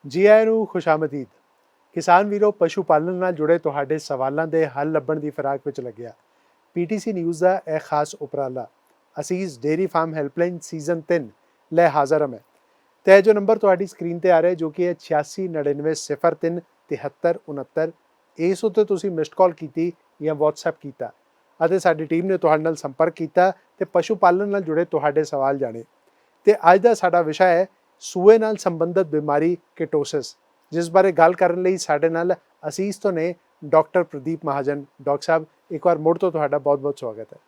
ਜੀ ਆਇਆਂ ਨੂੰ ਖੁਸ਼ਾਮਦੀਦ। ਕਿਸਾਨ ਵੀਰੋ, ਪਸ਼ੂ ਪਾਲਣ ਨਾਲ ਜੁੜੇ ਤੁਹਾਡੇ ਸਵਾਲਾਂ ਦੇ ਹੱਲ ਲੱਭਣ ਦੀ ਫਿਰਾਕ ਵਿੱਚ ਲੱਗਿਆ ਪੀਟੀਸੀ ਨਿਊਜ਼ ਦਾ ਇਹ ਖਾਸ ਉਪਰਾਲਾ ਅਸੀਸ ਡੇਅਰੀ ਫਾਰਮ ਹੈਲਪਲਾਈਨ ਸੀਜ਼ਨ 3 ਲੈ ਹਾਜ਼ਰ ਹਾਂ ਮੈਂ। ਤੇ ਜੋ ਨੰਬਰ ਤੁਹਾਡੀ ਸਕਰੀਨ ਤੇ ਆ ਰਿਹਾ ਜੋ ਕਿ ਹੈ 8699037369, ਇਸ ਉੱਤੇ ਤੁਸੀਂ ਮਿਸਡ ਕਾਲ ਕੀਤੀ ਜਾਂ WhatsApp ਕੀਤਾ ਅਤੇ ਸਾਡੀ ਟੀਮ ਨੇ ਤੁਹਾਡੇ ਨਾਲ ਸੰਪਰਕ ਕੀਤਾ ਤੇ ਪਸ਼ੂ ਪਾਲਣ ਨਾਲ ਜੁੜੇ ਤੁਹਾਡੇ ਸਵਾਲ ਜਾਣੇ। ਤੇ ਅੱਜ ਦਾ ਸਾਡਾ ਵਿਸ਼ਾ ਹੈ ਸੂਏ ਨਾਲ ਸੰਬੰਧਿਤ ਬਿਮਾਰੀ ਕੀਟੋਸਿਸ, ਜਿਸ ਬਾਰੇ ਗੱਲ ਕਰਨ ਲਈ ਸਾਡੇ ਨਾਲ ਅਸੀਸ ਤੋਂ ਨੇ ਡਾਕਟਰ ਪ੍ਰਦੀਪ ਮਹਾਜਨ। डॉक्टर साहब, एक बार मुड़ तो ਤੁਹਾਡਾ ਬਹੁਤ-ਬਹੁਤ ਸਵਾਗਤ ਹੈ।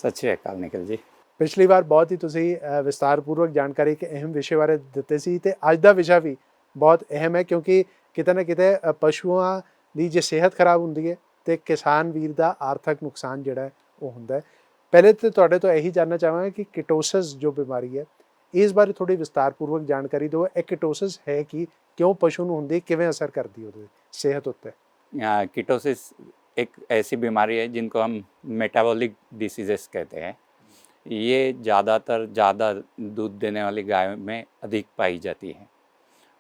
सत श्री अकाल निखिल जी। ਪਿਛਲੀ ਵਾਰ ਬਹੁਤ ਹੀ ਤੁਸੀਂ ਵਿਸਤਾਰਪੂਰਵਕ ਜਾਣਕਾਰੀ ਇੱਕ ਅਹਿਮ ਵਿਸ਼ੇ ਬਾਰੇ ਦਿੱਤੇ ਸੀ ਤੇ ਅੱਜ ਦਾ ਵਿਸ਼ਾ ਵੀ ਬਹੁਤ ਅਹਿਮ ਹੈ, ਕਿਉਂਕਿ ਕਿਤੇ ਨਾ ਕਿਤੇ ਪਸ਼ੂਆਂ ਦੀ ਜੇ ਸਿਹਤ ਖਰਾਬ ਹੁੰਦੀ ਹੈ ਤੇ ਕਿਸਾਨ ਵੀਰ ਦਾ ਆਰਥਿਕ ਨੁਕਸਾਨ ਜਿਹੜਾ ਹੈ ਉਹ ਹੁੰਦਾ ਹੈ। ਪਹਿਲੇ ਤਾਂ ਤੁਹਾਡੇ ਤੋਂ ਇਹੀ ਜਾਣਨਾ ਚਾਹਾਂਗਾ ਕਿ ਕੀਟੋਸਿਸ ਜੋ ਬਿਮਾਰੀ ਹੈ ਇਸ ਬਾਰੇ ਥੋੜੀ ਵਿਸਤਾਰਪੂਰਵਕ ਜਾਣਕਾਰੀ ਦਿਓ। ਇਹ ਕੀਟੋਸਿਸ ਹੈ ਕਿ क्यों पशु ਨੂੰ ਹੁੰਦੀ, ਕਿਵੇਂ ਅਸਰ ਕਰਦੀ ਉਹਦੇ ਸਿਹਤ ਉੱਤੇ? कीटोसिस एक ऐसी बीमारी है जिनको हम मेटाबॉलिक डिसीजेस कहते हैं। ये ज़्यादातर ज़्यादा दूध देने वाली गायों में अधिक पाई जाती है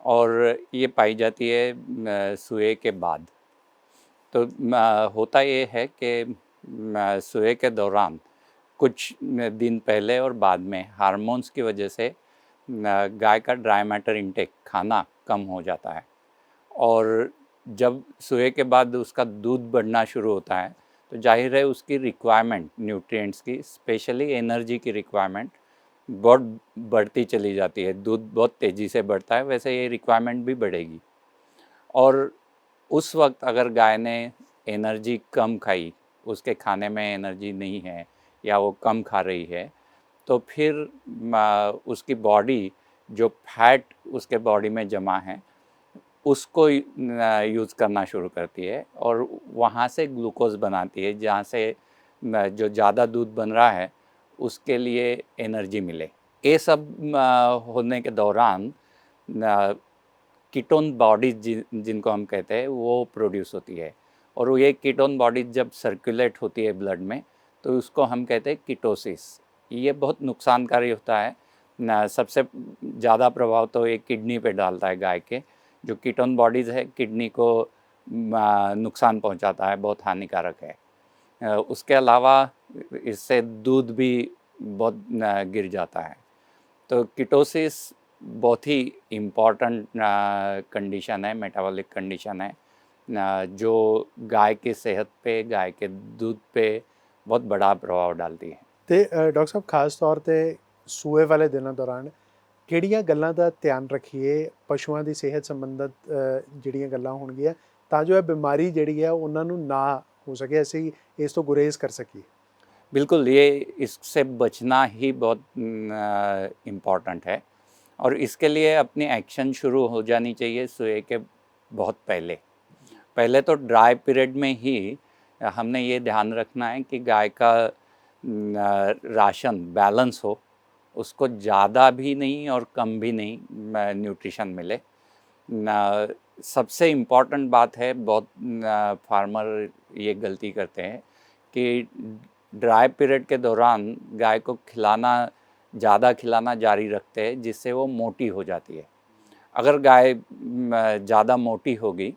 और ये पाई जाती है सुए के बाद। तो होता ये है कि सुए के दौरान कुछ दिन पहले और बाद में हार्मोन्स की वजह से गाय का ड्राई मैटर इंटेक खाना कम हो जाता है और जब सुए के बाद उसका दूध बढ़ना शुरू होता है तो जाहिर है उसकी रिक्वायरमेंट न्यूट्रिएंट्स की, स्पेशली एनर्जी की रिक्वायरमेंट बहुत बढ़ती चली जाती है। दूध बहुत तेज़ी से बढ़ता है, वैसे ये रिक्वायरमेंट भी बढ़ेगी और उस वक्त अगर गाय ने एनर्जी कम खाई, उसके खाने में एनर्जी नहीं है या वो कम खा रही है, तो फिर उसकी बॉडी जो फैट उसके बॉडी में जमा है उसको यूज़ करना शुरू करती है और वहाँ से ग्लूकोज बनाती है, जहाँ से जो ज़्यादा दूध बन रहा है उसके लिए एनर्जी मिले। ये सब होने के दौरान कीटोन बॉडीज जिनको हम कहते हैं वो प्रोड्यूस होती है और ये कीटोन बॉडीज जब सर्कुलेट होती है ब्लड में तो उसको हम कहते हैं कीटोसिस। ये बहुत नुकसानकारी होता है। सबसे ज़्यादा प्रभाव तो ये किडनी पे डालता है गाय के। जो कीटोन बॉडीज़ है किडनी को नुकसान पहुंचाता है, बहुत हानिकारक है। उसके अलावा इससे दूध भी बहुत गिर जाता है। तो कीटोसिस बहुत ही इम्पॉर्टेंट कंडीशन है, मेटाबॉलिक कंडीशन है, जो गाय की सेहत पे, गाय के दूध पे बहुत बड़ा प्रभाव डालती है। ਤੇ ਡਾਕਟਰ ਸਾਹਿਬ, ਖਾਸ ਤੌਰ ਤੇ ਸੂਏ ਵਾਲੇ ਦਿਨਾਂ ਦੌਰਾਨ ਕਿਹੜੀਆਂ ਗੱਲਾਂ ਦਾ ਧਿਆਨ ਰੱਖੀਏ ਪਸ਼ੂਆਂ ਦੀ ਸਿਹਤ ਸੰਬੰਧਿਤ ਜਿਹੜੀਆਂ ਗੱਲਾਂ ਹੋਣਗੀਆਂ ਤਾਂ ਜੋ ਇਹ ਬਿਮਾਰੀ ਜਿਹੜੀ ਹੈ ਉਹਨਾਂ ਨੂੰ ਨਾ ਹੋ ਸਕੇ, ਅਸੀਂ ਇਸ ਤੋਂ ਗੁਰੇਜ਼ ਕਰ ਸਕੀਏ? बिल्कुल, ये इससे बचना ही बहुत इम्पॉर्टेंट है और इसके लिए अपनी एक्शन शुरू हो जानी चाहिए सुए के बहुत पहले। पहले तो ड्राई पीरियड में ही हमने ये ध्यान रखना है कि गाय का राशन बैलेंस हो, उसको ज़्यादा भी नहीं और कम भी नहीं न्यूट्रिशन मिले। सबसे इम्पॉर्टेंट बात है, बहुत फार्मर ये गलती करते हैं कि ड्राई पीरियड के दौरान गाय को ज़्यादा खिलाना जारी रखते हैं, जिससे वो मोटी हो जाती है। अगर गाय ज़्यादा मोटी होगी,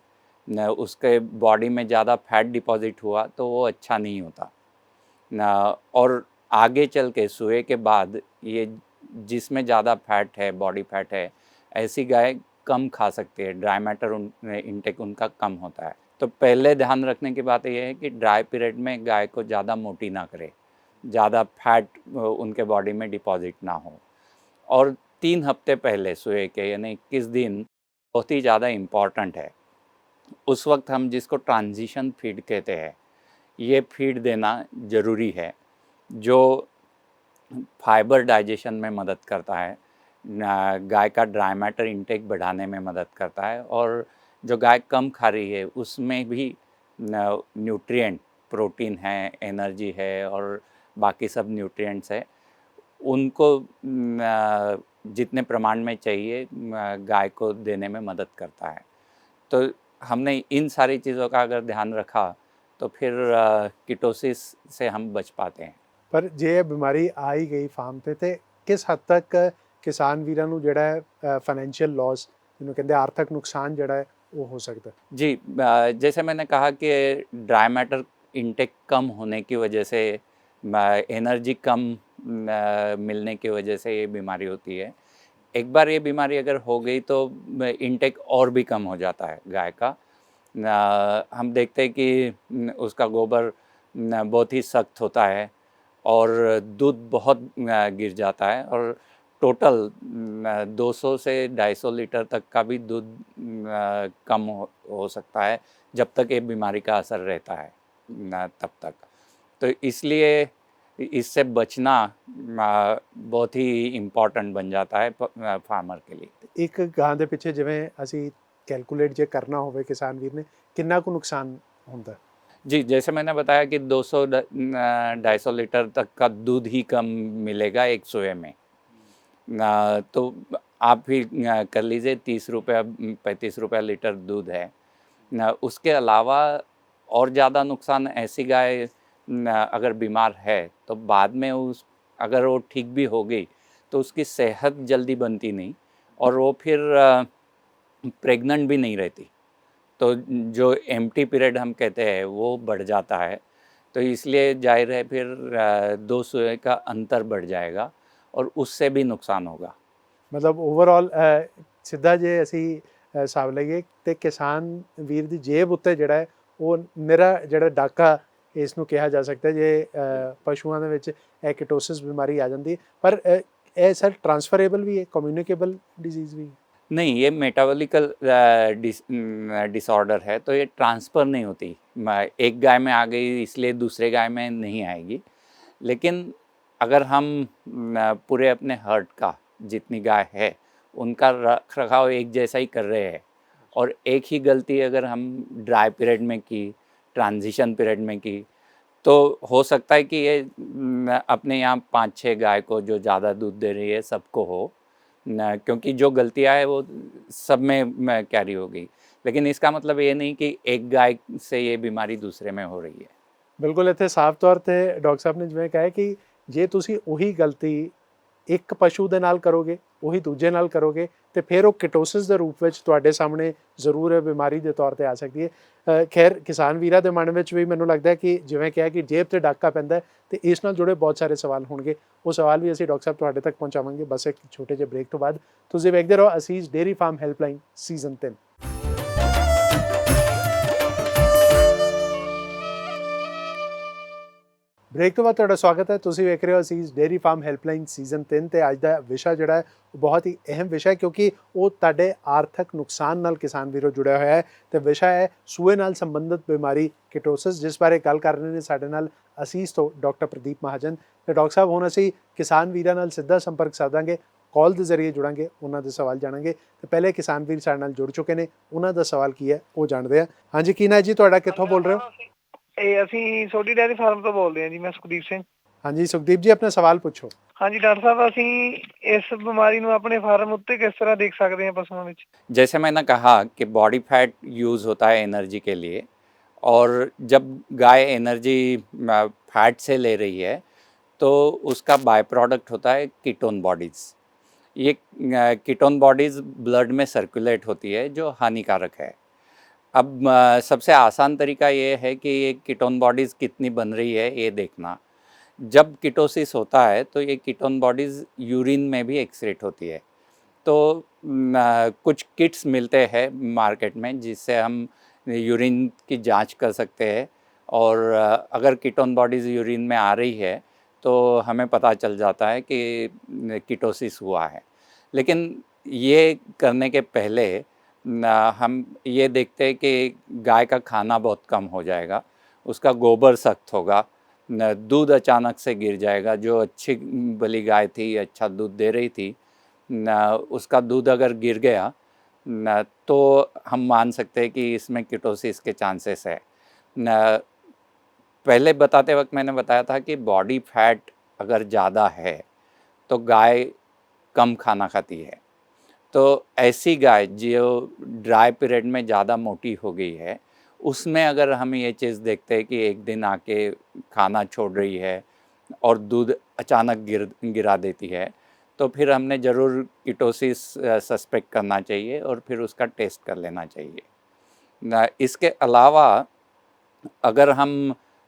उसके बॉडी में ज़्यादा फैट डिपॉजिट हुआ तो वो अच्छा नहीं होता और आगे चल के सुए के बाद ये जिसमें ज़्यादा फैट है, बॉडी फैट है, ऐसी गाय कम खा सकती है, ड्राई मैटर इंटेक उनका कम होता है। तो पहले ध्यान रखने की बात यह है कि ड्राई पीरियड में गाय को ज़्यादा मोटी ना करे, ज़्यादा फैट उनके बॉडी में डिपॉजिट ना हो। और 3 हफ्ते पहले सुए के यानी 21 दिन बहुत ही ज़्यादा इम्पॉर्टेंट है। उस वक्त हम जिसको ट्रांजिशन फीड कहते हैं, ये फीड देना ज़रूरी है, जो फाइबर डाइजेशन में मदद करता है, गाय का ड्राई मैटर इंटेक बढ़ाने में मदद करता है और जो गाय कम खा रही है उसमें भी न्यूट्रिएंट, प्रोटीन है, एनर्जी है और बाकी सब न्यूट्रिएंट्स है, उनको जितने प्रमाण में चाहिए गाय को देने में मदद करता है। तो हमने इन सारी चीज़ों का अगर ध्यान रखा तो फिर कीटोसिस से हम बच पाते हैं। पर जे बीमारी आ ही गई फार्म पे तो किस हद तक किसान ਵੀਰਾਂ ਨੂੰ ਜਿਹੜਾ ਹੈ ਫਾਈਨੈਂਸ਼ੀਅਲ ਲਾਸ ਜਿਹਨੂੰ ਕਹਿੰਦੇ ਆਰਥਿਕ ਨੁਕਸਾਨ ਜਿਹੜਾ ਹੈ ਉਹ ਹੋ ਸਕਦਾ है? जी, जैसे मैंने कहा कि ड्राई मैटर इनटेक कम होने की वजह से, एनर्जी कम मिलने की वजह से ये बीमारी होती है। एक बार ये बीमारी अगर हो गई तो इनटेक और भी कम हो जाता है गाय का। हम देखते हैं कि उसका गोबर बहुत ही सख्त होता है और दूध बहुत गिर जाता है, और टोटल 200 से 250 लीटर तक का भी दूध कम हो सकता है जब तक ये बीमारी का असर रहता है तब तक। तो इसलिए इससे बचना बहुत ही इम्पॉर्टेंट बन जाता है फार्मर के लिए। ਇੱਕ ਗਾਂ ਦੇ ਪਿੱਛੇ ਜਿਵੇਂ ਅਸੀਂ ਕੈਲਕੂਲੇਟ ਜੇ करना ਹੋਵੇ ਕਿਸਾਨ ਵੀਰ ਨੇ ਕਿੰਨਾ ਕੁ ਨੁਕਸਾਨ ਹੁੰਦਾ? जी, जैसे मैंने बताया कि 200-250 लीटर तक का दूध ही कम मिलेगा एक सोए में। तो आप ही कर लीजिए, 30 रुपया 35 रुपया लीटर दूध है। उसके अलावा और ज़्यादा नुकसान ऐसी गाय अगर बीमार है तो बाद में अगर वो ठीक भी हो गई तो उसकी सेहत जल्दी बनती नहीं, और वो फिर प्रेग्नेंट भी नहीं रहती। तो जो एम्प्टी पीरियड हम कहते हैं वो बढ़ जाता है। तो इसलिए जाहिर है फिर 2 सुए का अंतर बढ़ जाएगा और उससे भी नुकसान होगा। ਮਤਲਬ ਓਵਰਆਲ ਸਿੱਧਾ ਜੇ ਅਸੀਂ ਹਿਸਾਬ ਲਈਏ ਤੇ ਕਿਸਾਨ ਵੀਰ ਦੀ ਜੇਬ ਉੱਤੇ ਜਿਹੜਾ ਹੈ ਉਹ ਨਿਰਾ ਜਿਹੜਾ ਡਾਕਾ ਇਸ ਨੂੰ ਕਿਹਾ ਜਾ ਸਕਦਾ ਜੇ ਪਸ਼ੂਆਂ ਦੇ ਵਿੱਚ ਐਕਿਟੋਸਿਸ ਬਿਮਾਰੀ ਆ ਜਾਂਦੀ, ਪਰ ਇਹ ਸਰ ਟ੍ਰਾਂਸਫਰੇਬਲ ਵੀ ਹੈ, ਕਮਿਊਨੀਕੇਬਲ ਡਿਜ਼ੀਜ਼ ਵੀ है? नहीं, ये मेटाबॉलिकल डिसऑर्डर है, तो ये ट्रांसफ़र नहीं होती। एक गाय में आ गई इसलिए दूसरे गाय में नहीं आएगी। लेकिन अगर हम पूरे अपने हर्ड का जितनी गाय है उनका रख रखाव एक जैसा ही कर रहे हैं, और एक ही गलती अगर हम ड्राई पीरियड में की, ट्रांजिशन पीरियड में की, तो हो सकता है कि ये अपने यहाँ 5-6 गाय को जो ज़्यादा दूध दे रही है सबको हो, क्योंकि जो गलतियाँ है वो सब में कैरी हो गई। लेकिन इसका मतलब ये नहीं कि एक गाय से ये बीमारी दूसरे में हो रही है। ਬਿਲਕੁਲ ਇੱਥੇ ਸਾਫ਼ ਤੌਰ ਤੇ ਡਾਕਟਰ ਸਾਹਿਬ ਨੇ ਜਿਵੇਂ ਕਿਹਾ ਕਿ ਜੇ ਤੁਸੀਂ ਉਹੀ ਗਲਤੀ ਇੱਕ ਪਸ਼ੂ ਦੇ ਨਾਲ ਕਰੋਗੇ, ਉਹੀ ਦੂਜੇ ਨਾਲ ਕਰੋਗੇ, ਤੇ ਫਿਰ ਉਹ ਕਿਟੋਸਿਸ ਦੇ ਰੂਪ ਵਿੱਚ ਤੁਹਾਡੇ ਸਾਹਮਣੇ ਜ਼ਰੂਰ ਇਹ ਬਿਮਾਰੀ ਦੇ ਤੌਰ ਤੇ ਆ ਸਕਦੀ ਹੈ। ਖੈਰ ਕਿਸਾਨ ਵੀਰਾਂ ਦੇ ਮਨ ਵਿੱਚ ਵੀ ਮੈਨੂੰ ਲੱਗਦਾ ਕਿ ਜਿਵੇਂ ਕਿਹਾ ਕਿ ਜੇਬ ਤੇ ਡਾਕਾ ਪੈਂਦਾ ਤੇ ਇਸ ਨਾਲ ਜੁੜੇ ਬਹੁਤ ਸਾਰੇ ਸਵਾਲ ਹੋਣਗੇ। ਉਹ ਸਵਾਲ ਵੀ ਅਸੀਂ ਡਾਕਟਰ ਸਾਹਿਬ ਤੁਹਾਡੇ ਤੱਕ ਪਹੁੰਚਾਵਾਂਗੇ ਬਸ ਇੱਕ ਛੋਟੇ ਜਿਹੇ ਬ੍ਰੇਕ ਤੋਂ ਬਾਅਦ। ਤੁਸੀਂ ਵੇਖਦੇ ਰਹੋ Asees dairy farm helpline season 3। Break ਤੋਂ ਬਾਅਦ ਤੁਹਾਡਾ ਸਵਾਗਤ ਹੈ। ਤੁਸੀਂ ਵੇਖ ਰਹੇ ਹੋ ਅਸੀਸ ਡੇਅਰੀ ਫਾਰਮ ਹੈਲਪਲਾਈਨ ਸੀਜ਼ਨ 3 ਤੇ ਅੱਜ ਦਾ ਵਿਸ਼ਾ ਜਿਹੜਾ ਹੈ ਉਹ ਬਹੁਤ ਹੀ ਅਹਿਮ ਵਿਸ਼ਾ ਹੈ ਕਿਉਂਕਿ ਉਹ ਤੁਹਾਡੇ ਆਰਥਿਕ ਨੁਕਸਾਨ ਨਾਲ ਕਿਸਾਨ ਵੀਰੋ ਜੁੜਿਆ ਹੋਇਆ ਹੈ ਤੇ ਵਿਸ਼ਾ ਹੈ ਸੂਏ ਨਾਲ ਸੰਬੰਧਿਤ ਬਿਮਾਰੀ ਕਿਟੋਸਿਸ, ਜਿਸ ਬਾਰੇ ਗੱਲ ਕਰ ਰਹੇ ਨੇ ਸਾਡੇ ਨਾਲ ਅਸੀਸ ਤੋਂ ਡਾਕਟਰ ਪ੍ਰਦੀਪ ਮਹਾਜਨ। ਤੇ ਡਾਕਟਰ ਸਾਹਿਬ ਹੁਣ ਅਸੀਂ ਕਿਸਾਨ ਵੀਰਾਂ ਨਾਲ ਸਿੱਧਾ ਸੰਪਰਕ ਸਾਧਾਂਗੇ, ਕਾਲ ਦੇ ਜ਼ਰੀਏ ਜੁੜਾਂਗੇ, ਉਹਨਾਂ ਦੇ ਸਵਾਲ ਜਾਣਾਂਗੇ। ਤੇ ਪਹਿਲੇ ਕਿਸਾਨ ਵੀਰ ਸਾਡੇ ਨਾਲ ਜੁੜ ਚੁੱਕੇ ਨੇ, ਉਹਨਾਂ ਦਾ ਸਵਾਲ ਕੀ ਹੈ ਉਹ ਜਾਣਦੇ ਹਾਂ। ਹਾਂਜੀ, ਕੀ ਨਾਂ ਜੀ ਤੁਹਾਡਾ, ਕਿੱਥੋਂ ਬੋਲ ਰਹੇ ਹੋ? ਇਹ ਅਸੀਂ ਸੋਢੀ ਡੇਅਰੀ ਫਾਰਮ ਤੋਂ ਬੋਲਦੇ ਹਾਂ ਜੀ। ਮੈਂ ਸੁਖਦੀਪ ਸਿੰਘ। ਹਾਂਜੀ ਸੁਖਦੀਪ ਜੀ, ਆਪਣਾ ਸਵਾਲ ਪੁੱਛੋ। ਹਾਂਜੀ ਡਾਕਟਰ ਸਾਹਿਬ, ਅਸੀਂ ਇਸ ਬਿਮਾਰੀ ਨੂੰ ਆਪਣੇ ਫਾਰਮ ਉੱਤੇ किस तरह देख सकते हैं पशुओं में? जैसे मैंने कहा कि बॉडी फैट यूज़ होता है एनर्जी के लिए, और जब गाय एनर्जी फैट से ले रही है तो उसका बाय प्रोडक्ट होता है कीटोन बॉडीज़। ये कीटोन बॉडीज़ ब्लड में सर्कुलेट होती है जो हानिकारक है। अब सबसे आसान तरीका ये है कि ये कीटोन बॉडीज़ कितनी बन रही है ये देखना। जब कीटोसिस होता है तो ये कीटोन बॉडीज़ यूरिन में भी एक्सक्रीट होती है। तो कुछ किट्स मिलते हैं मार्केट में जिससे हम यूरिन की जांच कर सकते हैं, और अगर कीटोन बॉडीज़ यूरिन में आ रही है तो हमें पता चल जाता है कि कीटोसिस हुआ है। लेकिन ये करने के पहले हम ये देखते हैं कि गाय का खाना बहुत कम हो जाएगा, उसका गोबर सख्त होगा, दूध अचानक से गिर जाएगा। जो अच्छी भली गाय थी, अच्छा दूध दे रही थी, उसका दूध अगर गिर गया तो हम मान सकते हैं कि इसमें कीटोसिस के चांसेस है। पहले बताते वक्त मैंने बताया था कि बॉडी फैट अगर ज़्यादा है तो गाय कम खाना खाती है। तो ऐसी गाय जो ड्राई पीरियड में ज़्यादा मोटी हो गई है, उसमें अगर हम ये चीज़ देखते हैं कि एक दिन आके खाना छोड़ रही है और दूध अचानक गिरा देती है, तो फिर हमने ज़रूर कीटोसिस सस्पेक्ट करना चाहिए और फिर उसका टेस्ट कर लेना चाहिए। इसके अलावा अगर हम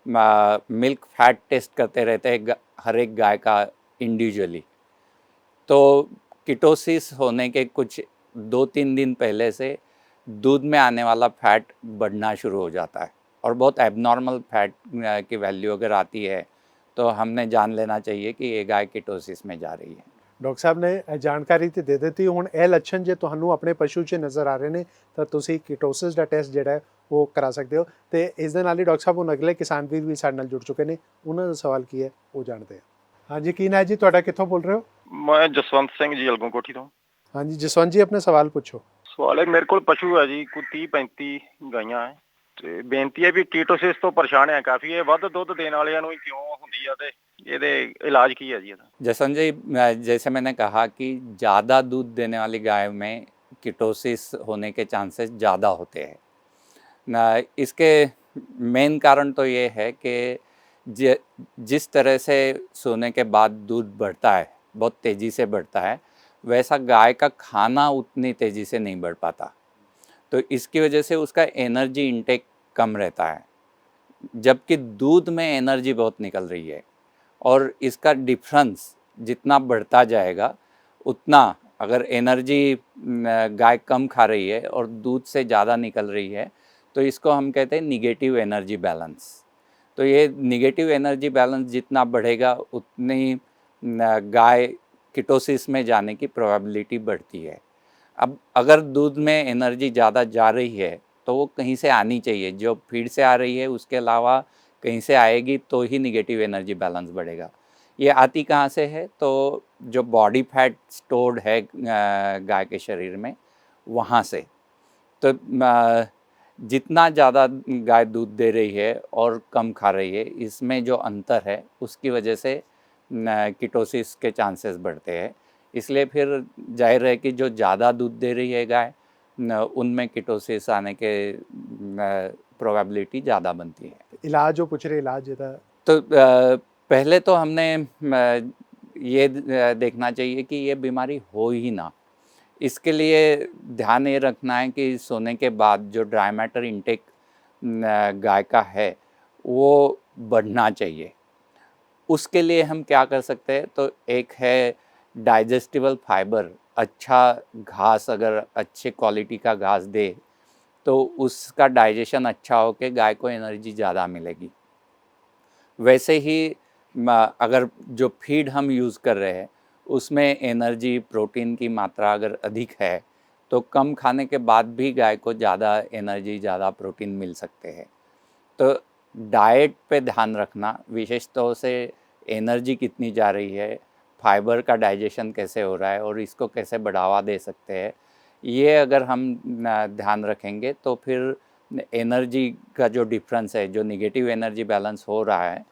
मिल्क फैट टेस्ट करते रहते हैं हर एक गाय का इंडिविजुअली, तो कीटोसिस होने के कुछ 2-3 दिन पहले से दूध में आने वाला फैट बढ़ना शुरू हो जाता है और बहुत एबनॉर्मल फैट की वैल्यू अगर आती है तो हमने जान लेना चाहिए कि ये गाय कीटोसिस में जा रही है। ਡਾਕਟਰ ਸਾਹਿਬ ਨੇ ਜਾਣਕਾਰੀ ਤੇ ਦੇ ਦਿੱਤੀ। ਹੁਣ ਇਹ ਲੱਛਣ ਜੇ ਤੁਹਾਨੂੰ ਆਪਣੇ ਪਸ਼ੂ 'ਚ ਨਜ਼ਰ ਆ ਰਹੇ ਨੇ ਤਾਂ ਤੁਸੀਂ ਕੀਟੋਸਿਸ ਦਾ ਟੈਸਟ ਜਿਹੜਾ ਹੈ ਉਹ ਕਰਾ ਸਕਦੇ ਹੋ। ਤੇ ਇਸ ਦੇ ਨਾਲ ਹੀ ਡਾਕਟਰ ਸਾਹਿਬ ਹੁਣ ਅਗਲੇ ਕਿਸਾਨ ਵੀਰ ਵੀ ਸਾਡੇ ਨਾਲ ਜੁੜ ਚੁੱਕੇ ਨੇ, ਉਹਨਾਂ ਦਾ ਸਵਾਲ ਕੀ ਹੈ ਉਹ ਜਾਣਦੇ ਹਾਂ। ਹਾਂਜੀ, ਕੀ ਨਾਂ ਹੈ ਜੀ ਤੁਹਾਡਾ, ਕਿੱਥੋਂ ਬੋਲ ਰਹੇ ਹੋ? ਮੈਂ ਜਸਵੰਤ ਸਿੰਘ ਜੀ, ਅਲਗੋਂ ਕੋਠੀ ਤੋਂ। ਹਾਂਜੀ ਜਸਵੰਤ ਜੀ, ਆਪਣੇ ਸਵਾਲ ਪੁੱਛੋ। ਸਵਾਲ ਹੈ, ਮੇਰੇ ਕੋਲ ਪਸ਼ੂ ਹੈ ਜੀ, ਕੋਈ 30-35 ਗਾਈਆਂ ਹੈ ਤੇ ਬੇਨਤੀ ਹੈ ਵੀ ਕੀਟੋਸਿਸ ਤੋਂ ਪਰੇਸ਼ਾਨ ਹੈ ਕਾਫੀ। ਇਹ ਵੱਧ ਦੁੱਧ ਦੇਣ ਵਾਲਿਆਂ ਨੂੰ ਹੀ ਕਿਉਂ ਹੁੰਦੀ ਆ ਤੇ ਇਹਦੇ इलाज की है जी ਇਹਦਾ? जसवंत जी, जैसे मैंने कहा कि ज़्यादा दूध देने वाली गाय में कीटोसिस होने के चांसेस ज़्यादा होते हैं। इसके मेन कारण तो ये है कि जिस तरह से सोने के बाद दूध बढ़ता है, बहुत तेज़ी से बढ़ता है, वैसा गाय का खाना उतनी तेज़ी से नहीं बढ़ पाता। तो इसकी वजह से उसका एनर्जी इंटेक कम रहता है, जबकि दूध में एनर्जी बहुत निकल रही है। और इसका डिफरेंस जितना बढ़ता जाएगा उतना, अगर एनर्जी गाय कम खा रही है और दूध से ज़्यादा निकल रही है तो इसको हम कहते हैं निगेटिव एनर्जी बैलेंस। तो ये निगेटिव एनर्जी बैलेंस जितना बढ़ेगा उतनी गाय कीटोसिस में जाने की प्रोबेबिलिटी बढ़ती है। अब अगर दूध में एनर्जी ज़्यादा जा रही है तो वो कहीं से आनी चाहिए, जो फीड से आ रही है उसके अलावा कहीं से आएगी तो ही निगेटिव एनर्जी बैलेंस बढ़ेगा। ये आती कहाँ से है? तो जो बॉडी फैट स्टोर्ड है गाय के शरीर में, वहाँ से। तो जितना ज़्यादा गाय दूध दे रही है और कम खा रही है, इसमें जो अंतर है उसकी वजह से कीटोसिस के चांसेस बढ़ते हैं। इसलिए फिर जाहिर है कि जो ज़्यादा दूध दे रही है गाय, उनमें कीटोसिस आने के प्रोबेबिलिटी ज़्यादा बनती है। इलाज जो पूछ रहे, इलाज ਇਹਦਾ? तो पहले तो हमने ये देखना चाहिए कि ये बीमारी हो ही ना। इसके लिए ध्यान ये रखना है कि सोने के बाद जो ड्राई मैटर इंटेक गाय का है वो बढ़ना चाहिए। उसके लिए हम क्या कर सकते हैं? तो एक है डाइजेस्टिबल फाइबर, अच्छा घास, अगर अच्छे क्वालिटी का घास दे तो उसका डाइजेशन अच्छा हो के गाय को एनर्जी ज़्यादा मिलेगी। वैसे ही अगर जो फीड हम यूज़ कर रहे हैं उसमें एनर्जी, प्रोटीन की मात्रा अगर अधिक है तो कम खाने के बाद भी गाय को ज़्यादा एनर्जी, ज़्यादा प्रोटीन मिल सकते हैं। तो डाइट पे ध्यान रखना, विशेष तौर से एनर्जी कितनी जा रही है, फाइबर का डाइजेशन कैसे हो रहा है और इसको कैसे बढ़ावा दे सकते हैं, ये अगर हम ध्यान रखेंगे तो फिर एनर्जी का जो डिफरेंस है, जो निगेटिव एनर्जी बैलेंस हो रहा है,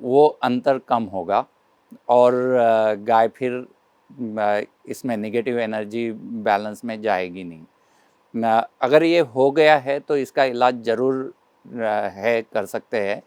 वो अंतर कम होगा और गाय फिर इसमें निगेटिव एनर्जी बैलेंस में जाएगी नहीं। अगर ये हो गया है तो इसका इलाज ज़रूर है, कर सकते हैं,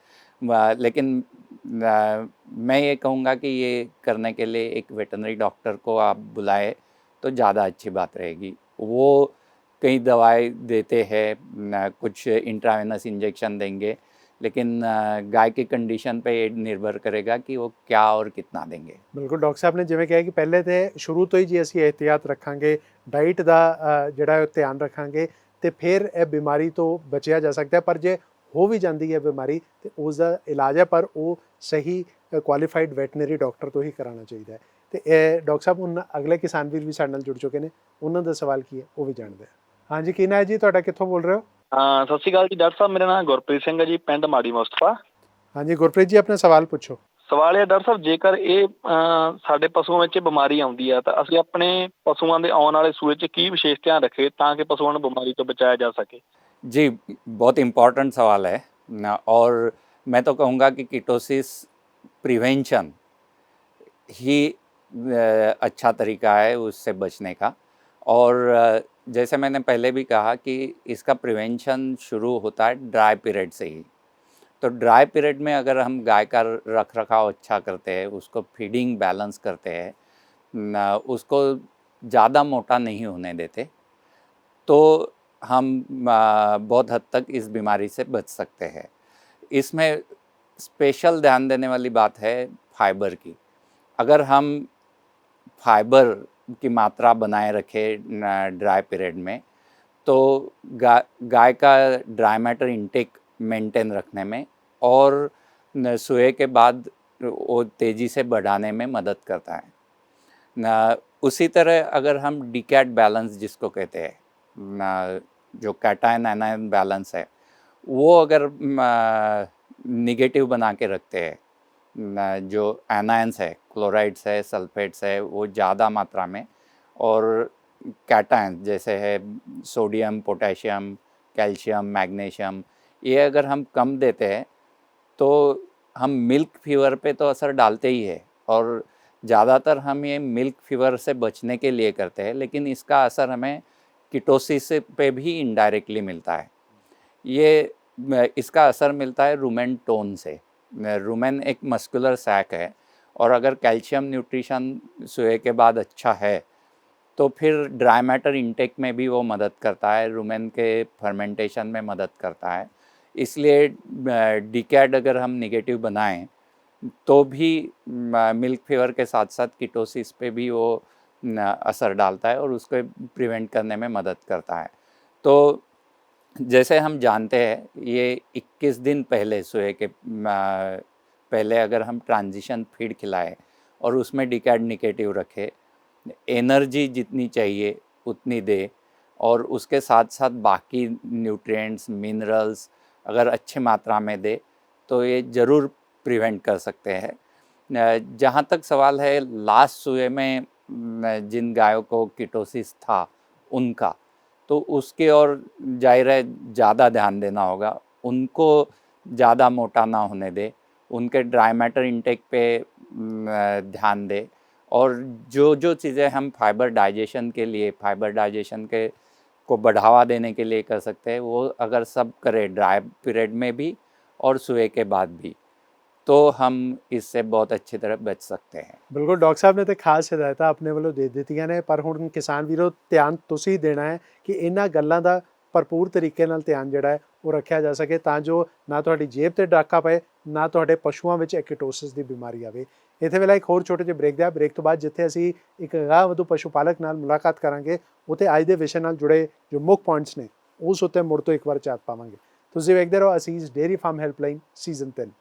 लेकिन मैं ये कहूँगा कि ये करने के लिए एक वेटरनरी डॉक्टर को आप बुलाए तो ज़्यादा अच्छी बात रहेगी। वो कई दवाई देते हैं, कुछ इंट्रावेनस इंजेक्शन देंगे, लेकिन गाय की कंडीशन पे ये निर्भर करेगा कि वो क्या और कितना देंगे। ਬਿਲਕੁਲ ਡਾਕਟਰ ਸਾਹਿਬ ਨੇ ਜਿਵੇਂ ਕਿਹਾ ਕਿ ਪਹਿਲੇ ਤੇ ਸ਼ੁਰੂ ਤੋਂ ਹੀ ਜੀ ਅਸੀਂ ਇਹਤਿਆਤ ਰੱਖਾਂਗੇ, ਡਾਈਟ ਦਾ ਜਿਹੜਾ ਹੈ ਧਿਆਨ ਰੱਖਾਂਗੇ ਤੇ ਫਿਰ ਇਹ ਬਿਮਾਰੀ ਤੋਂ ਬਚਿਆ ਜਾ ਸਕਦਾ ਹੈ। ਪਰ ਜੇ ਹੋ ਵੀ ਜਾਂਦੀ ਹੈ ਬਿਮਾਰੀ ਤੇ ਉਸ ਦਾ ਇਲਾਜ ਹੈ, ਪਰ ਉਹ ਸਹੀ ਕੁਆਲੀਫਾਈਡ ਵੈਟਰਨਰੀ ਡਾਕਟਰ ਤੋਂ ਹੀ ਕਰਾਉਣਾ ਚਾਹੀਦਾ ਹੈ। ਤੇ ਇਹ ਡਾਕਟਰ ਸਾਹਿਬ ਹੁਣ ਅਗਲੇ ਕਿਸਾਨ ਵੀਰ ਵੀ ਸਾਡੇ ਨਾਲ ਜੁੜ ਚੁੱਕੇ ਨੇ, ਉਹਨਾਂ ਦਾ ਸਵਾਲ ਕੀ ਹੈ ਉਹ ਵੀ ਜਾਣਦੇ ਹਾਂ। ਹਾਂਜੀ, ਕੀ ਨਾਂ ਹੈ ਜੀ ਤੁਹਾਡਾ, ਕਿੱਥੋਂ ਬੋਲ ਰਹੇ ਹੋ? ਹਾਂ, ਸਤਿ ਸ਼੍ਰੀ ਅਕਾਲ ਜੀ ਡਾਕਟਰ ਸਾਹਿਬ, ਮੇਰਾ ਨਾਮ ਗੁਰਪ੍ਰੀਤ ਸਿੰਘ ਹੈ ਜੀ, ਪਿੰਡ ਮਾੜੀ ਮੁਸਤਫਾ। ਹਾਂਜੀ ਗੁਰਪ੍ਰੀਤ ਜੀ, ਆਪਣਾ ਸਵਾਲ ਪੁੱਛੋ। ਸਵਾਲ ਇਹ ਡਾਕਟਰ ਸਾਹਿਬ, ਜੇਕਰ ਇਹ ਸਾਡੇ ਪਸ਼ੂਆਂ ਵਿੱਚ ਬਿਮਾਰੀ ਆਉਂਦੀ ਆ ਤਾਂ ਅਸੀਂ ਆਪਣੇ ਪਸ਼ੂਆਂ ਦੇ ਆਉਣ ਵਾਲੇ ਸੂਏ 'ਚ ਕੀ ਵਿਸ਼ੇਸ਼ ਧਿਆਨ ਰੱਖੇ ਤਾਂ ਕਿ ਪਸ਼ੂਆਂ ਨੂੰ ਬਿਮਾਰੀ ਤੋਂ ਬਚਾਇਆ ਜਾ ਸਕੇ? जी, बहुत इम्पॉर्टेंट सवाल है और मैं तो कहूँगा कि कीटोसिस प्रिवेंशन ही अच्छा तरीका है उससे बचने का। और जैसे मैंने पहले भी कहा कि इसका प्रिवेंशन शुरू होता है ड्राई पीरियड से ही। तो ड्राई पीरियड में अगर हम गाय का रख रखाव अच्छा करते हैं, उसको फीडिंग बैलेंस करते हैं, उसको ज़्यादा मोटा नहीं होने देते, तो हम बहुत हद तक इस बीमारी से बच सकते हैं। इसमें स्पेशल ध्यान देने वाली बात है फाइबर की। अगर हम फाइबर की मात्रा बनाए रखें ड्राई पीरियड में, तो गाय का ड्राई मैटर इंटेक मेंटेन रखने में और सोए के बाद वो तेज़ी से बढ़ाने में मदद करता है। उसी तरह अगर हम डीकैट बैलेंस जिसको कहते हैं, जो कैटायन एनायन बैलेंस है, वो अगर निगेटिव बना के रखते हैं, जो एनायंस है, क्लोराइड्स है, सल्फेट्स है, वो ज़्यादा मात्रा में, और कैटायन जैसे है सोडियम, पोटेशियम, कैल्शियम, मैग्नीशियम, ये अगर हम कम देते हैं तो हम मिल्क फीवर पे तो असर डालते ही है, और ज़्यादातर हम ये मिल्क फीवर से बचने के लिए करते हैं, लेकिन इसका असर हमें कीटोसिस पे भी इनडायरेक्टली मिलता है। ये इसका असर मिलता है रुमेन टोन से। रुमेन एक मस्कुलर सैक है, और अगर कैल्शियम न्यूट्रिशन सोए के बाद अच्छा है तो फिर ड्राई मैटर इंटेक में भी वो मदद करता है, रुमेन के फर्मेंटेशन में मदद करता है। इसलिए डीकैट अगर हम नेगेटिव बनाएं तो भी मिल्क फीवर के साथ साथ कीटोसिस पे भी वो असर डालता है और उसको प्रिवेंट करने में मदद करता है। तो जैसे हम जानते हैं, ये 21 दिन पहले सोए के पहले अगर हम ट्रांजिशन फीड खिलाएं और उसमें डीकैट नेगेटिव रखें, एनर्जी जितनी चाहिए उतनी दे, और उसके साथ साथ बाकी न्यूट्रिएंट्स, मिनरल्स अगर अच्छी मात्रा में दे, तो ये ज़रूर प्रिवेंट कर सकते हैं। जहाँ तक सवाल है लास्ट सुए में जिन गायों को कीटोसिस था उनका, तो उसके और जाहिर है ज़्यादा ध्यान देना होगा। उनको ज़्यादा मोटा ना होने दे, उनके ड्राई मैटर इंटेक पे ध्यान दे, और जो जो चीज़ें हम फाइबर डाइजेशन के को बढ़ावा देने के लिए कर सकते हैं, वो अगर सब करें ड्राई पीरियड में भी और सुए के बाद भी, तो हम इससे बहुत अच्छी तरह बच सकते हैं। ਬਿਲਕੁਲ ਡਾਕਟਰ ਸਾਹਿਬ ਨੇ ਤੇ ਖਾਸ ਹਦਾਇਤਾਂ ਆਪਣੇ ਵੱਲੋਂ ਦੇ ਦਿੱਤੀਆਂ ਨੇ, ਪਰ ਹੁਣ ਕਿਸਾਨ ਵੀਰੋ ਧਿਆਨ ਤੁਸੀਂ ਦੇਣਾ ਹੈ ਕਿ ਇਹਨਾਂ ਗੱਲਾਂ ਦਾ ਭਰਪੂਰ ਤਰੀਕੇ ਨਾਲ ਧਿਆਨ ਜਿਹੜਾ ਹੈ ਉਹ ਰੱਖਿਆ ਜਾ ਸਕੇ, ਤਾਂ ਜੋ ਨਾ ਤੁਹਾਡੀ ਜੇਬ ਤੇ ਡਾਕਾ ਪਏ, ਨਾ ਤੁਹਾਡੇ ਪਸ਼ੂਆਂ ਵਿੱਚ ਕੀਟੋਸਿਸ ਦੀ ਬਿਮਾਰੀ ਆਵੇ। ਇੱਥੇ ਵੇਲੇ ਇੱਕ ਹੋਰ ਛੋਟੇ ਜਿਹੇ ਬ੍ਰੇਕ ਤੋਂ ਬਾਅਦ ਜਿੱਥੇ ਅਸੀਂ ਇੱਕ ਗਾਂ-ਵਧੂ ਪਸ਼ੂ ਪਾਲਕ ਨਾਲ ਮੁਲਾਕਾਤ ਕਰਾਂਗੇ, ਉੱਥੇ ਅੱਜ ਦੇ ਵਿਸ਼ੇ ਨਾਲ ਜੁੜੇ ਜੋ ਮੁੱਖ ਪੁਆਇੰਟਸ ਨੇ ਉਸ ਉੱਤੇ ਮੁੜ ਤੋਂ ਇੱਕ ਵਾਰ ਝਾਤ ਪਾਵਾਂਗੇ। ਤੁਸੀਂ ਵੇਖਦੇ ਰਹੋ Asees dairy farm helpline season 3।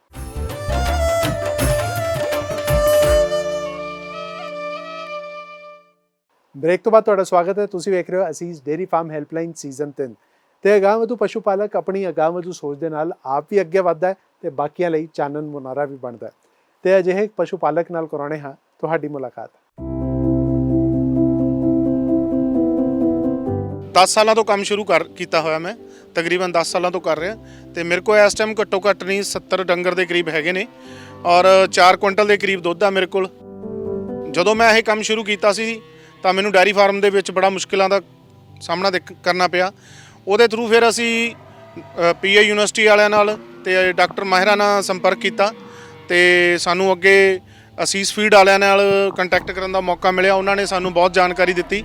Break ਤੋਂ ਬਾਅਦ ਤੁਹਾਡਾ ਸਵਾਗਤ ਹੈ। ਤੁਸੀਂ ਵੇਖ ਰਹੇ ਹੋ ਅਸੀਸ ਡੇਅਰੀ ਫਾਰਮ ਹੈਲਪਲਾਈਨ ਸੀਜ਼ਨ 3। ਤੇ ਅਗਾਂਹਵਧੂ ਪਸ਼ੂ ਪਾਲਕ ਆਪਣੀ ਅਗਾਂਹਵਧੂ ਸੋਚ ਦੇ ਨਾਲ ਆਪ ਵੀ ਅੱਗੇ ਵੱਧਦਾ ਹੈ ਤੇ ਬਾਕੀਆਂ ਲਈ ਚਾਨਣ ਮੁਨਾਰਾ ਵੀ ਬਣਦਾ ਹੈ। ਤੇ ਅਜਿਹੇ ਪਸ਼ੂ ਪਾਲਕ ਨਾਲ ਕਰਾਉਣੇ ਹਾਂ ਤੁਹਾਡੀ ਮੁਲਾਕਾਤ। 10 ਸਾਲਾਂ ਤੋਂ ਕੰਮ ਸ਼ੁਰੂ ਕੀਤਾ ਹੋਇਆ ਮੈਂ, ਤਕਰੀਬਨ 10 ਸਾਲਾਂ ਤੋਂ ਕਰ ਰਿਹਾ, ਤੇ ਮੇਰੇ ਕੋਲ ਇਸ ਟਾਈਮ ਘੱਟੋ ਘੱਟ ਨਹੀਂ 70 ਡੰਗਰ ਦੇ ਕਰੀਬ ਹੈਗੇ ਨੇ, ਔਰ 4 ਕੁਇੰਟਲ ਦੇ ਕਰੀਬ ਦੁੱਧ ਆ ਮੇਰੇ ਕੋਲ। ਜਦੋਂ ਮੈਂ ਇਹ ਕੰਮ ਸ਼ੁਰੂ ਕੀਤਾ ਸੀ ਤਾਂ ਮੈਨੂੰ ਡੈਰੀ ਫਾਰਮ ਦੇ ਵਿੱਚ ਬੜਾ ਮੁਸ਼ਕਿਲਾਂ ਦਾ ਸਾਹਮਣਾ ਕਰਨਾ ਪਿਆ। ਉਹਦੇ ਥਰੂ ਫਿਰ ਅਸੀਂ ਪੀਏ ਯੂਨੀਵਰਸਿਟੀ ਵਾਲਿਆਂ ਨਾਲ ਤੇ ਡਾਕਟਰ ਮਾਹਿਰਾਂ ਨਾਲ ਸੰਪਰਕ ਕੀਤਾ, ਤੇ ਸਾਨੂੰ ਅੱਗੇ ਅਸੀਸ ਫੀਡ ਵਾਲਿਆਂ ਨਾਲ ਕੰਟੈਕਟ ਕਰਨ ਦਾ ਮੌਕਾ ਮਿਲਿਆ। ਉਹਨਾਂ ਨੇ ਸਾਨੂੰ ਬਹੁਤ ਜਾਣਕਾਰੀ ਦਿੱਤੀ।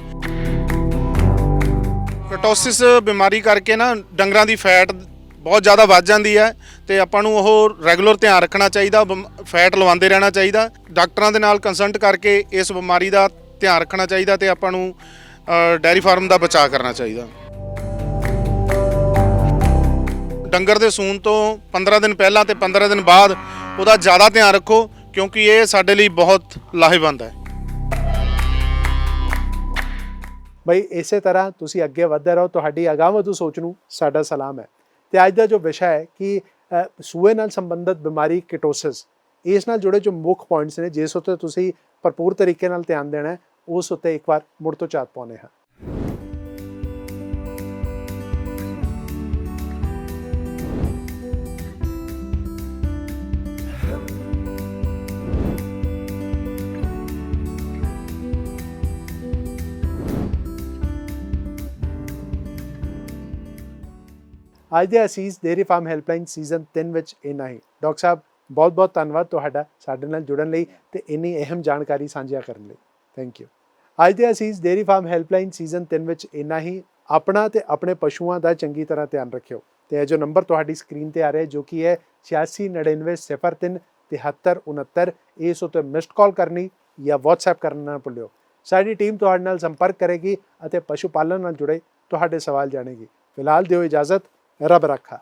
ਕੀਟੋਸਿਸ ਬਿਮਾਰੀ ਕਰਕੇ ਨਾ ਡੰਗਰਾਂ ਦੀ ਫੈਟ ਬਹੁਤ ਜ਼ਿਆਦਾ ਵੱਧ ਜਾਂਦੀ ਹੈ, ਤੇ ਆਪਾਂ ਨੂੰ ਉਹ ਰੈਗੂਲਰ ਧਿਆਨ ਰੱਖਣਾ ਚਾਹੀਦਾ, ਫੈਟ ਲਵਾਉਂਦੇ ਰਹਿਣਾ ਚਾਹੀਦਾ, ਡਾਕਟਰਾਂ ਦੇ ਨਾਲ ਕੰਸਲਟ ਕਰਕੇ ਇਸ ਬਿਮਾਰੀ ਦਾ ਧਿਆਨ ਰੱਖਣਾ ਚਾਹੀਦਾ, ਤੇ ਆਪਾਂ ਨੂੰ ਡੈਰੀ ਫਾਰਮ ਦਾ ਬਚਾਅ ਕਰਨਾ ਚਾਹੀਦਾ। ਡੰਗਰ ਦੇ ਸੂਣ ਤੋਂ 15 ਦਿਨ ਪਹਿਲਾਂ ਤੇ 15 ਦਿਨ ਬਾਅਦ ਉਹਦਾ ਜ਼ਿਆਦਾ ਧਿਆਨ ਰੱਖੋ, ਕਿਉਂਕਿ ਇਹ ਸਾਡੇ ਲਈ ਬਹੁਤ ਲਾਹੇਵੰਦ ਹੈ। ਬਈ ਇਸੇ ਤਰ੍ਹਾਂ ਤੁਸੀਂ ਅੱਗੇ ਵਧਦੇ ਰਹੋ, ਤੁਹਾਡੀ ਅਗਾਂਹਵਧੂ ਸੋਚ ਨੂੰ ਸਾਡਾ ਸਲਾਮ ਹੈ। ਤੇ ਅੱਜ ਦਾ ਜੋ ਵਿਸ਼ਾ ਹੈ ਕਿ ਸੂਏ ਨਾਲ ਸੰਬੰਧਿਤ ਬਿਮਾਰੀ ਕੀਟੋਸਿਸ, ਇਸ ਨਾਲ ਜੁੜੇ ਜੋ ਮੁੱਖ ਪੁਆਇੰਟਸ ਨੇ ਜਿਸ ਉੱਤੇ ਤੁਸੀਂ ਭਰਪੂਰ ਤਰੀਕੇ ਨਾਲ ਧਿਆਨ ਦੇਣਾ ਹੈ, ਉਸ ਉੱਤੇ ਇੱਕ ਵਾਰ ਮੁੜ ਤੋਂ ਝਾਤ ਪਾਉਂਦੇ ਹਾਂ। ਅੱਜ ਦੇ ਅਸੀਸ ਡੇਅਰੀ ਫਾਰਮ ਹੈਲਪਲਾਈਨ ਸੀਜ਼ਨ 3 ਵਿੱਚ ਇੰਨਾ ਹੀ। ਡਾਕਟਰ ਸਾਹਿਬ ਬਹੁਤ ਬਹੁਤ ਧੰਨਵਾਦ ਤੁਹਾਡਾ ਸਾਡੇ ਨਾਲ ਜੁੜਨ ਲਈ ਤੇ ਇੰਨੀ ਅਹਿਮ ਜਾਣਕਾਰੀ ਸਾਂਝਾ ਕਰਨ ਲਈ। Thank you. ਅੱਜ ਦੇ ਅਸੀਸ ਡੇਅਰੀ ਫਾਰਮ ਹੈਲਪਲਾਈਨ ਸੀਜ਼ਨ 3 ਵਿੱਚ ਇੰਨਾ ਹੀ। ਆਪਣਾ ਤੇ ਆਪਣੇ ਪਸ਼ੂਆਂ ਦਾ ਚੰਗੀ ਤਰ੍ਹਾਂ ਧਿਆਨ ਰੱਖਿਓ ਤੇ ਇਹ ਜੋ ਨੰਬਰ ਤੁਹਾਡੀ ਸਕਰੀਨ ਤੇ ਆ ਰਿਹਾ ਜੋ ਕਿ ਹੈ 8699037369, ਇਸ ਉੱਤੇ ਮਿਸਡ ਕਾਲ ਕਰਨੀ ਜਾਂ WhatsApp ਕਰਨਾ ਨਾ ਭੁੱਲਿਓ। ਸਾਡੀ ਟੀਮ ਤੁਹਾਡੇ ਨਾਲ ਸੰਪਰਕ ਕਰੇਗੀ ਅਤੇ ਪਸ਼ੂ ਪਾਲਣ ਨਾਲ ਜੁੜੇ ਤੁਹਾਡੇ ਸਵਾਲ ਜਾਣੇਗੀ। ਫਿਲਹਾਲ ਦਿਓ ਇਜਾਜ਼ਤ, ਰੱਬ ਰੱਖਾ।